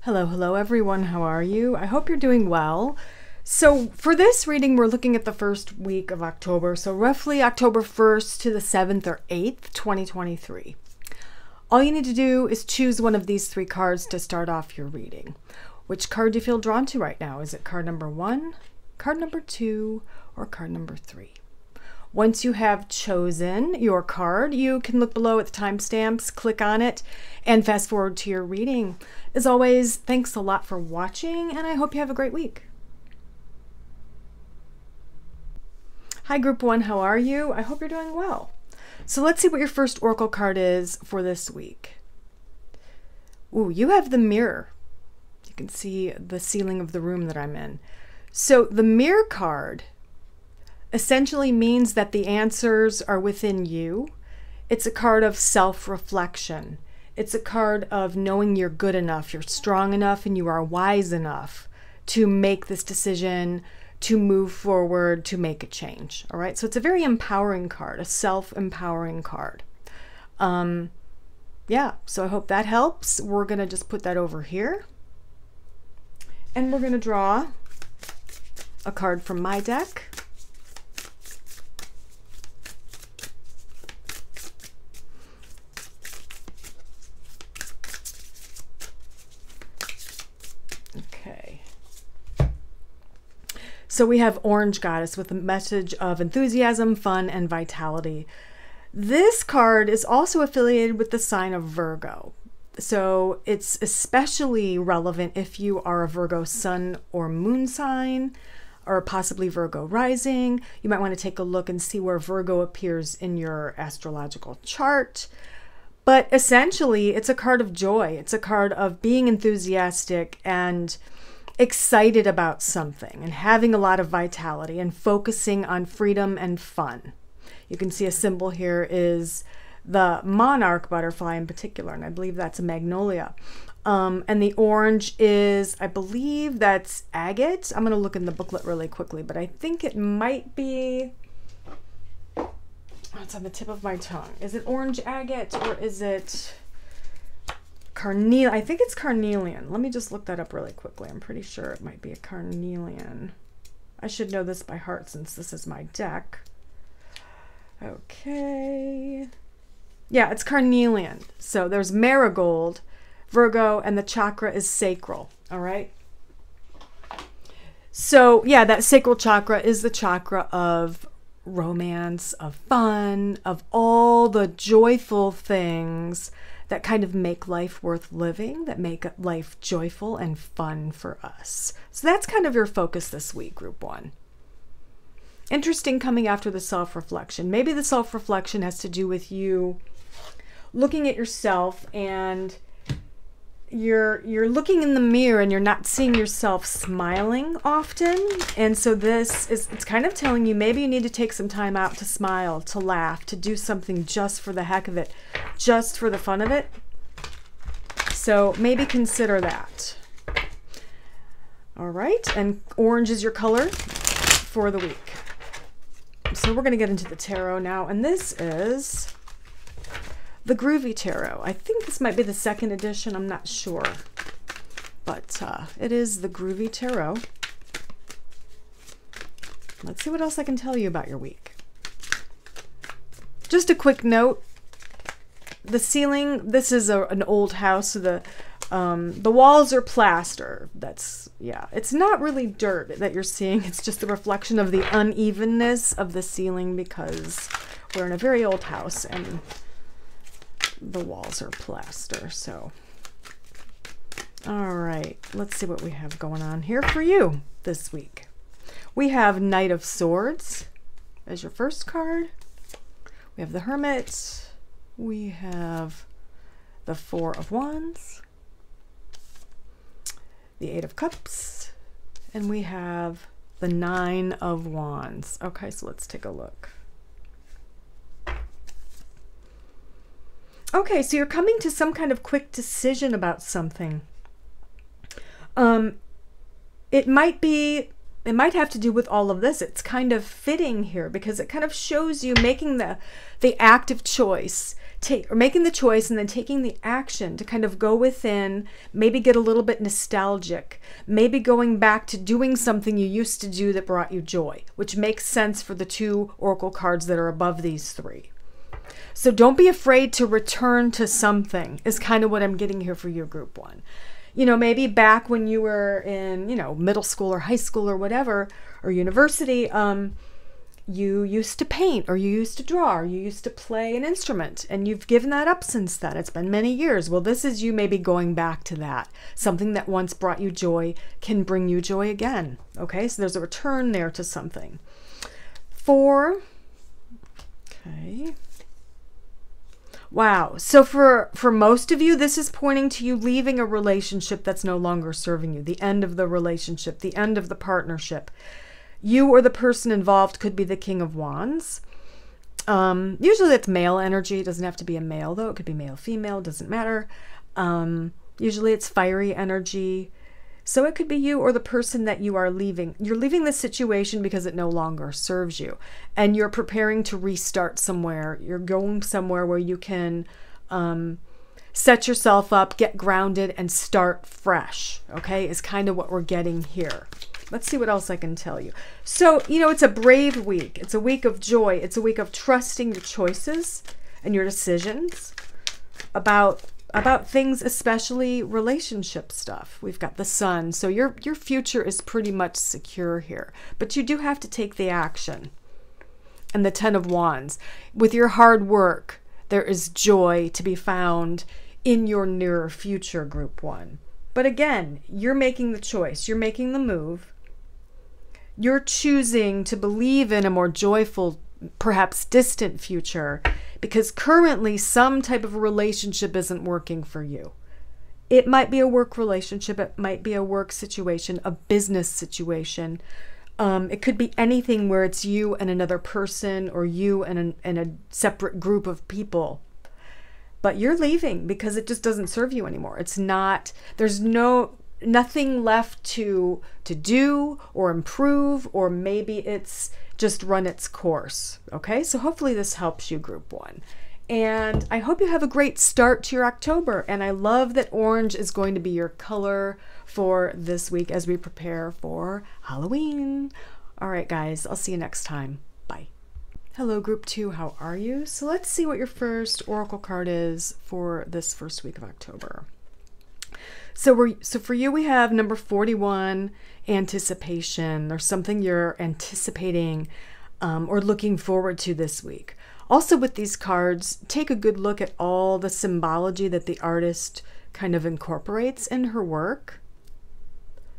Hello, hello everyone. How are you? I hope you're doing well. So for this reading, we're looking at the first week of October. So roughly October 1st to the 7th or 8th, 2023. All you need to do is choose one of these three cards to start off your reading. Which card do you feel drawn to right now? Is it card number 1, card number 2, or card number 3? Once you have chosen your card, you can look below at the timestamps, click on it, and fast forward to your reading. As always, thanks a lot for watching, and I hope you have a great week. Hi, Group 1, how are you? I hope you're doing well. So let's see what your first Oracle card is for this week. Ooh, you have the Mirror. You can see the ceiling of the room that I'm in. So the Mirror card essentially means that the answers are within you. It's a card of self-reflection. It's a card of knowing you're good enough, you're strong enough, and you are wise enough to make this decision, to move forward, to make a change. All right, so it's a very empowering card, a self-empowering card. Yeah, so I hope that helps. We're gonna just put that over here. And we're gonna draw a card from my deck. So we have Orange Goddess with a message of enthusiasm, fun, and vitality. This card is also affiliated with the sign of Virgo. So it's especially relevant if you are a Virgo sun or moon sign, or possibly Virgo rising. You might want to take a look and see where Virgo appears in your astrological chart. But essentially, it's a card of joy. It's a card of being enthusiastic and excited about something and having a lot of vitality and focusing on freedom and fun. You can see a symbol here is the monarch butterfly in particular, and I believe that's a magnolia. And the orange is, I believe that's agate. I'm going to look in the booklet really quickly, but I think it might be, oh, it's on the tip of my tongue. Is it orange agate or is it carnelian? I think it's carnelian. Let me just look that up really quickly. I'm pretty sure it might be a carnelian. I should know this by heart since this is my deck. Okay. Yeah, it's carnelian. So there's marigold, Virgo, and the chakra is sacral. All right. So yeah, that sacral chakra is the chakra of romance, of fun, of all the joyful things that kind of make life worth living, that make life joyful and fun for us. So that's kind of your focus this week, Group 1. Interesting coming after the self-reflection. Maybe the self-reflection has to do with you looking at yourself and you're looking in the mirror and you're not seeing yourself smiling often. And so it's kind of telling you maybe you need to take some time out to smile, to laugh, to do something just for the heck of it, just for the fun of it. So maybe consider that. All right, and orange is your color for the week. So we're going to get into the tarot now, and this is the Groovy Tarot. I think this might be the 2nd edition. I'm not sure. But it is the Groovy Tarot. Let's see what else I can tell you about your week. Just a quick note. The ceiling, this is an old house. So the walls are plaster. Yeah, it's not really dirt that you're seeing. It's just the reflection of the unevenness of the ceiling because we're in a very old house and the walls are plaster. So all right, let's see what we have going on here for you this week. We have Knight of Swords as your first card. We have the Hermit. We have the 4 of Wands, the 8 of Cups, and we have the 9 of Wands. Okay, so let's take a look. Okay, so you're coming to some kind of quick decision about something. It might be it might have to do with all of this. It's kind of fitting here because it kind of shows you making the active choice, making the choice and then taking the action to kind of go within, maybe get a little bit nostalgic, maybe going back to doing something you used to do that brought you joy, which makes sense for the 2 oracle cards that are above these 3. So don't be afraid to return to something is kind of what I'm getting here for your group 1. You know, maybe back when you were in, you know, middle school or high school or whatever, or university, you used to paint or you used to draw or you used to play an instrument and you've given that up since then. It's been many years. Well, this is you maybe going back to that. Something that once brought you joy can bring you joy again. Okay, so there's a return there to something. 4. Okay. Wow. So for most of you, this is pointing to you leaving a relationship that's no longer serving you, the end of the relationship, the end of the partnership. You or the person involved could be the King of Wands. Usually that's male energy. It doesn't have to be a male, though. It could be male, female, doesn't matter. Usually it's fiery energy. So it could be you or the person that you are leaving. You're leaving the situation because it no longer serves you. And you're preparing to restart somewhere. You're going somewhere where you can set yourself up, get grounded, and start fresh. Okay, is kind of what we're getting here. Let's see what else I can tell you. So, you know, it's a brave week. It's a week of joy. It's a week of trusting your choices and your decisions about things, especially relationship stuff. We've got the Sun. So your future is pretty much secure here. But you do have to take the action. And the 10 of Wands. With your hard work, there is joy to be found in your nearer future, group 1. But again, you're making the choice. You're making the move. You're choosing to believe in a more joyful, perhaps distant future, because currently some type of relationship isn't working for you. It might be a work relationship. It might be a work situation, a business situation. It could be anything where it's you and another person or you and a separate group of people. But you're leaving because it just doesn't serve you anymore. It's not, there's nothing left to do or improve, or maybe it's just run its course. Okay, so hopefully this helps you, group 1. And I hope you have a great start to your October. And I love that orange is going to be your color for this week as we prepare for Halloween. All right, guys, I'll see you next time. Bye. Hello, group 2. How are you? So let's see what your first oracle card is for this first week of October. So for you, we have number 41, anticipation. There's something you're anticipating or looking forward to this week. Also with these cards, take a good look at all the symbology that the artist kind of incorporates in her work,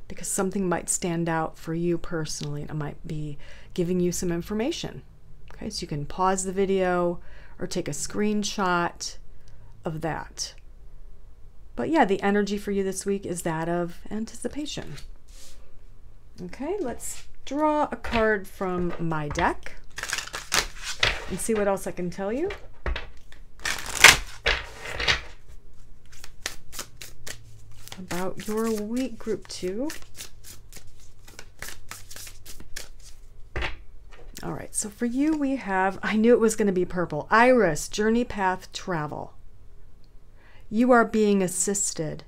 because something might stand out for you personally, and it might be giving you some information. Okay, so you can pause the video or take a screenshot of that. But yeah, the energy for you this week is that of anticipation. Okay, let's draw a card from my deck and see what else I can tell you. About your week, group 2. All right, so for you we have, I knew it was going to be purple, Iris, journey, path, travel. You are being assisted.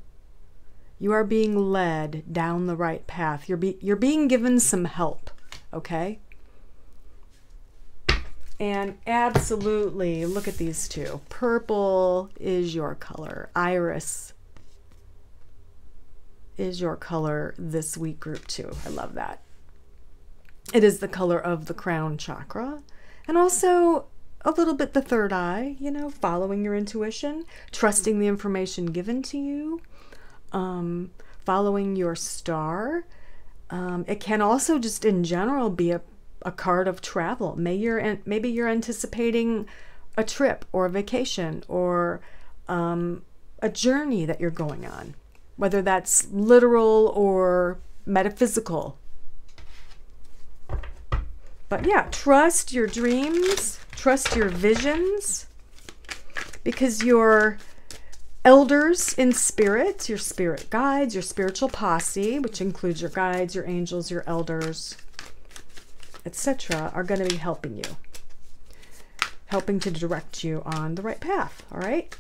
You are being led down the right path. You're being given some help, okay? And absolutely, look at these two. Purple is your color. Iris is your color this week, group 2. I love that. It is the color of the crown chakra, and also a little bit the third eye, you know, following your intuition, trusting the information given to you, following your star. It can also just in general be a card of travel. Maybe you're anticipating a trip or a vacation or a journey that you're going on, whether that's literal or metaphysical. But yeah, trust your dreams, trust your visions, because you're Elders in spirit, your spirit guides, your spiritual posse, which includes your guides, your angels, your elders, etc., are going to be helping you, helping to direct you on the right path. All right.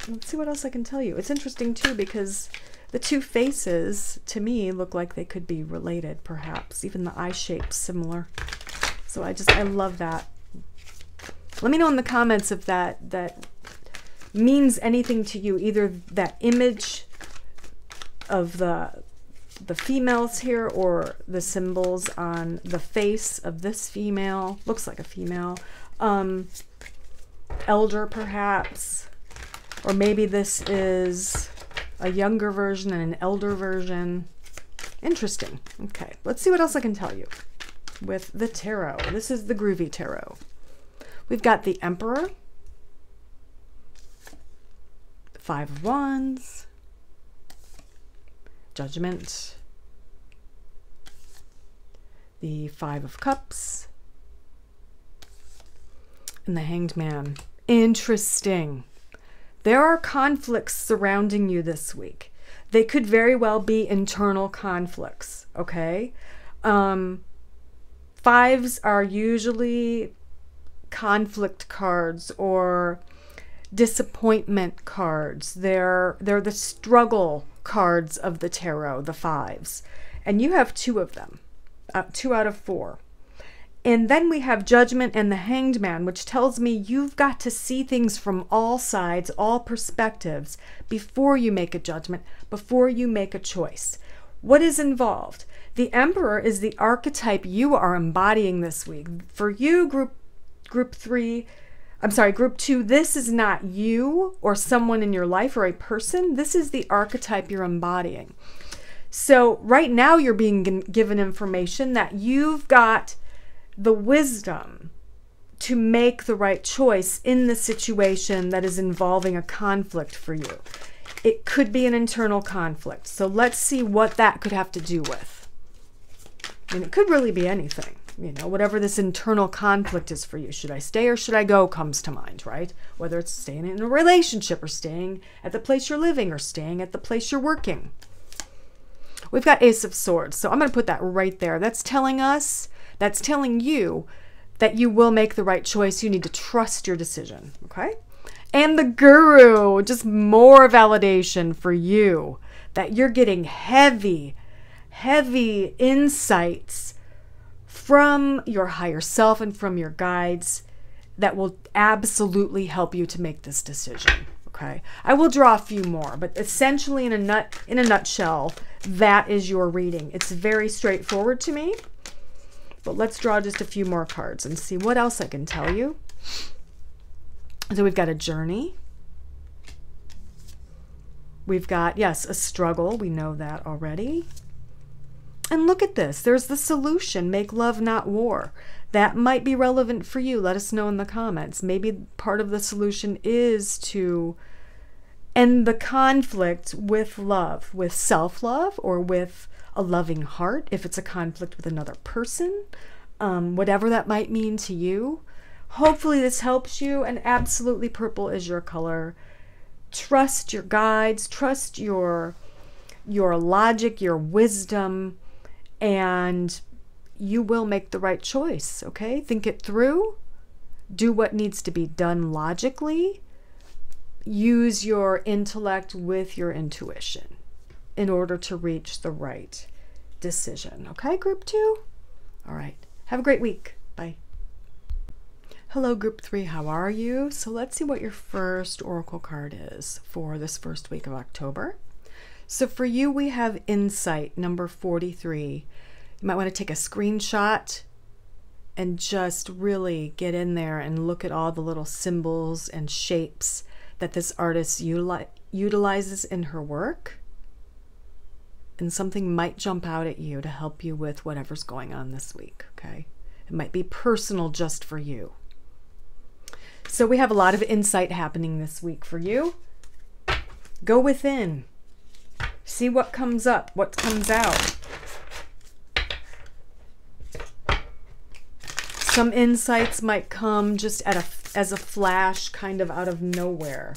Let's see what else I can tell you. It's interesting too, because the two faces to me look like they could be related, perhaps even the eye shape's similar. So I love that. Let me know in the comments if that means anything to you, either that image of the females here or the symbols on the face of this female. Looks like a female. Elder perhaps, or maybe this is a younger version and an elder version. Interesting. Okay, let's see what else I can tell you with the tarot. This is the Groovy Tarot. We've got the Emperor, the Five of Wands, Judgment, the Five of Cups, and the Hanged Man. Interesting. There are conflicts surrounding you this week. They could very well be internal conflicts, okay? Fives are usually conflict cards or disappointment cards. They're the struggle cards of the tarot, the fives. And you have two of them, 2 out of 4. And then we have Judgment and the Hanged Man, which tells me you've got to see things from all sides, all perspectives, before you make a judgment, before you make a choice. What is involved? The Emperor is the archetype you are embodying this week. For you, group 2, this is not you or someone in your life or a person. This is the archetype you're embodying. So right now you're being given information that you've got the wisdom to make the right choice in the situation that is involving a conflict for you. It could be an internal conflict. So let's see what that could have to do with. And it could really be anything, you know, whatever this internal conflict is for you. Should I stay or should I go comes to mind, right? Whether it's staying in a relationship or staying at the place you're living or staying at the place you're working. We've got Ace of Swords. So I'm going to put that right there. That's telling you that you will make the right choice. You need to trust your decision, okay? And the Guru, just more validation for you that you're getting heavy insights from your higher self and from your guides that will absolutely help you to make this decision, okay? I will draw a few more, but essentially in a nutshell, that is your reading. It's very straightforward to me. But let's draw just a few more cards and see what else I can tell you. So we've got a journey. We've got, yes, a struggle. We know that already. And look at this. There's the solution. Make love, not war. That might be relevant for you. Let us know in the comments. Maybe part of the solution is to end the conflict with love, with self-love or with a loving heart, if it's a conflict with another person, whatever that might mean to you. Hopefully this helps you, and absolutely purple is your color. Trust your guides, trust your logic, your wisdom, and you will make the right choice, okay? Think it through. Do what needs to be done logically. Use your intellect with your intuition in order to reach the right decision. Okay, group 2? All right. Have a great week. Bye. Hello, group 3. How are you? So let's see what your first oracle card is for this first week of October. So for you, we have Insight, number 43. You might want to take a screenshot and just really get in there and look at all the little symbols and shapes that this artist utilizes in her work. And something might jump out at you to help you with whatever's going on this week, okay? It might be personal just for you. So we have a lot of insight happening this week for you. Go within. See what comes up, what comes out. Some insights might come just as a flash, kind of out of nowhere.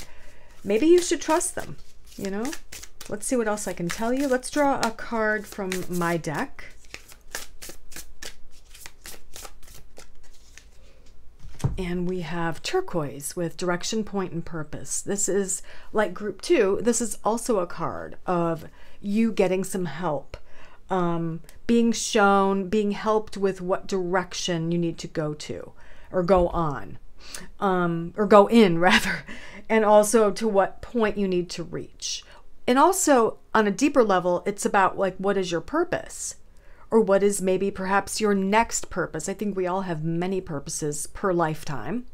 maybe you should trust them, you know? Let's see what else I can tell you. Let's draw a card from my deck. And we have turquoise with direction, point, and purpose. This is like group 2. This is also a card of you getting some help, being shown, being helped with what direction you need to go to or go on, or go in rather, and also to what point you need to reach. And also on a deeper level, it's about like, what is your purpose? Or what is maybe perhaps your next purpose? I think we all have many purposes per lifetime.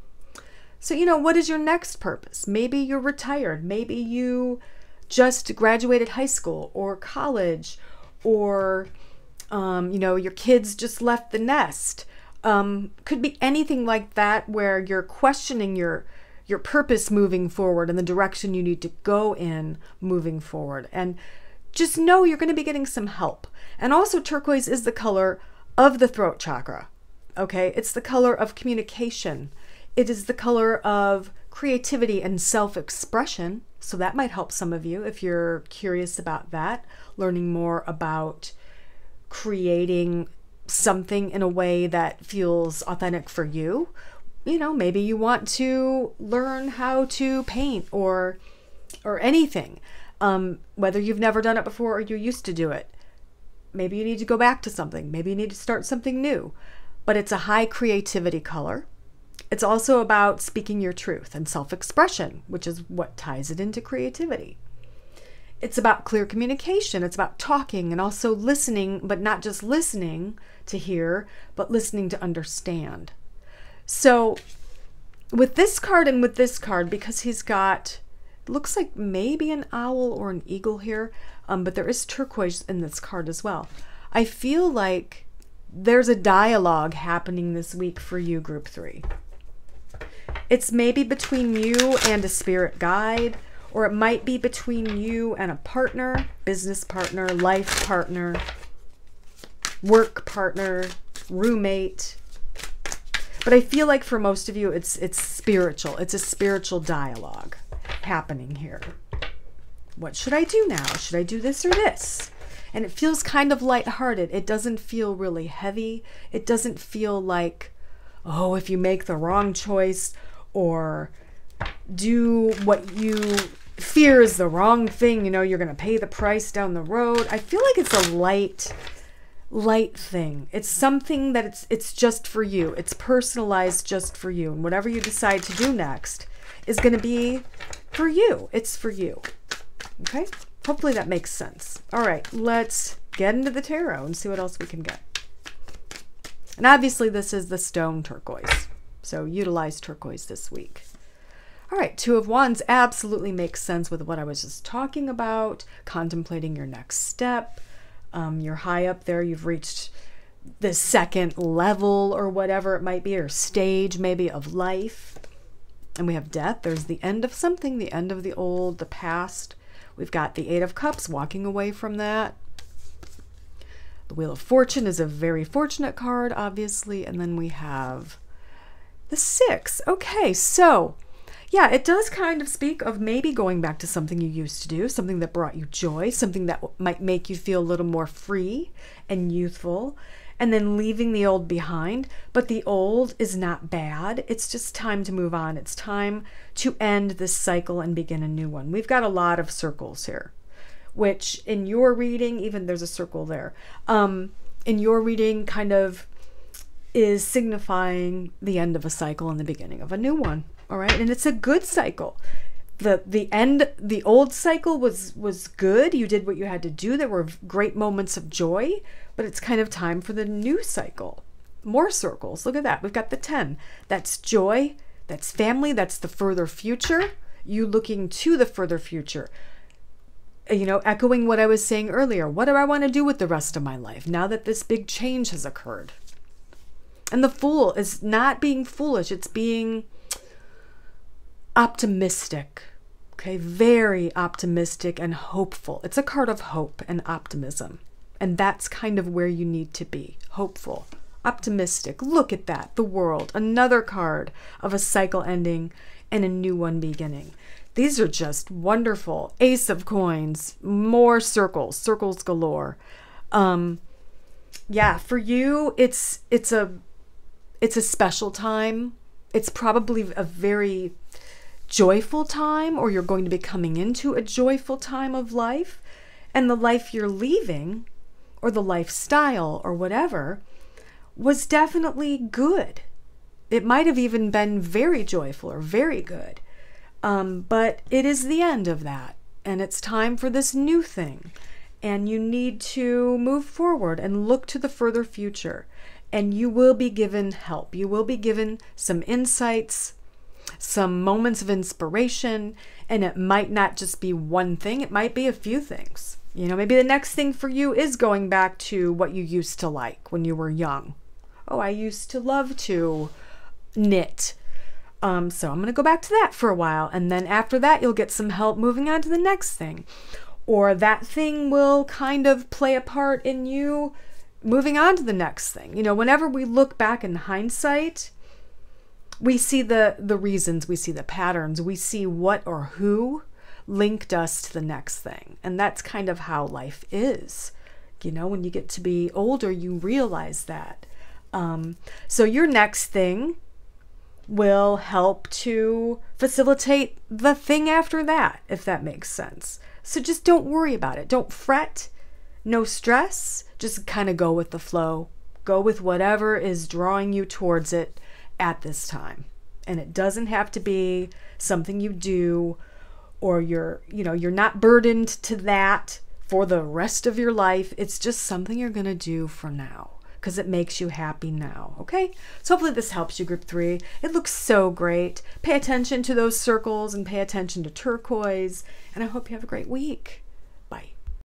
So, you know, what is your next purpose? Maybe you're retired. Maybe you just graduated high school or college, or, you know, your kids just left the nest. Could be anything like that where you're questioning your purpose moving forward and the direction you need to go in moving forward. And just know you're going to be getting some help. And also turquoise is the color of the throat chakra. Okay, it's the color of communication. It is the color of creativity and self-expression. So that might help some of you if you're curious about that, learning more about creating something in a way that feels authentic for you. You know, maybe you want to learn how to paint or anything. Whether you've never done it before or you used to do it. Maybe you need to go back to something. Maybe you need to start something new. But it's a high creativity color. It's also about speaking your truth and self-expression, which is what ties it into creativity. It's about clear communication. It's about talking and also listening, but not just listening to hear, but listening to understand. So with this card and with this card, because he's got, looks like maybe an owl or an eagle here, but there is turquoise in this card as well. I feel like there's a dialogue happening this week for you, group 3. It's maybe between you and a spirit guide, or it might be between you and a partner, business partner, life partner, work partner, roommate. But I feel like for most of you, it's spiritual. It's a spiritual dialogue happening here. What should I do now? Should I do this or this? And it feels kind of lighthearted. It doesn't feel really heavy. It doesn't feel like, oh, if you make the wrong choice or do what you fear is the wrong thing, you know, you're going to pay the price down the road. I feel like it's a light thing. It's something that it's just for you. It's personalized just for you. And whatever you decide to do next is going to be for you. It's for you. Okay? Hopefully that makes sense. All right, let's get into the tarot and see what else we can get. And obviously this is the stone turquoise. So utilize turquoise this week. All right, Two of Wands absolutely makes sense with what I was just talking about, contemplating your next step. You're high up there. You've reached the second level or whatever it might be, or stage maybe of life. And we have death. There's the end of something, the end of the old, the past. We've got the Eight of Cups, walking away from that. The Wheel of Fortune is a very fortunate card, obviously. And then we have the Six. Okay, so yeah, it does kind of speak of maybe going back to something you used to do, something that brought you joy, something that might make you feel a little more free and youthful, and then leaving the old behind. But the old is not bad. It's just time to move on. It's time to end this cycle and begin a new one. We've got a lot of circles here, which in your reading, even there's a circle there, in your reading kind of is signifying the end of a cycle and the beginning of a new one. All right. And it's a good cycle. The old cycle was good. You did what you had to do. There were great moments of joy, but it's kind of time for the new cycle. More circles. Look at that. We've got the 10. That's joy. That's family. That's the further future. You looking to the further future. You know, echoing what I was saying earlier. What do I want to do with the rest of my life now that this big change has occurred? And the Fool is not being foolish. It's being optimistic. Okay, very optimistic and hopeful. It's a card of hope and optimism. And that's kind of where you need to be. Hopeful, optimistic. Look at that. The World. Another card of a cycle ending and a new one beginning. These are just wonderful. Ace of coins, more circles, circles galore. Yeah, for you, it's a special time. It's probably a very joyful time, or you're going to be coming into a joyful time of life. And the life you're leaving, or the lifestyle, or whatever, was definitely good. It might have even been very joyful or very good. But it is the end of that. And it's time for this new thing. And you need to move forward and look to the further future. And you will be given help. You will be given some insights, some moments of inspiration, and it might not just be one thing. It might be a few things. You know, maybe the next thing for you is going back to what you used to like when you were young. Oh, I used to love to knit. So I'm going to go back to that for a while. And then after that, you'll get some help moving on to the next thing. Or that thing will kind of play a part in you moving on to the next thing. You know, whenever we look back in hindsight, we see the reasons, we see the patterns, we see what or who linked us to the next thing. And that's kind of how life is. You know, when you get to be older, you realize that. So your next thing will help to facilitate the thing after that, if that makes sense. So just don't worry about it. Don't fret. No stress. Just kind of go with the flow. Go with whatever is drawing you towards it at this time. And it doesn't have to be something you do, or you're not burdened to that for the rest of your life. It's just something you're going to do for now because it makes you happy now. Okay? So hopefully this helps you, group 3. It looks so great. Pay attention to those circles and pay attention to turquoise. And I hope you have a great week.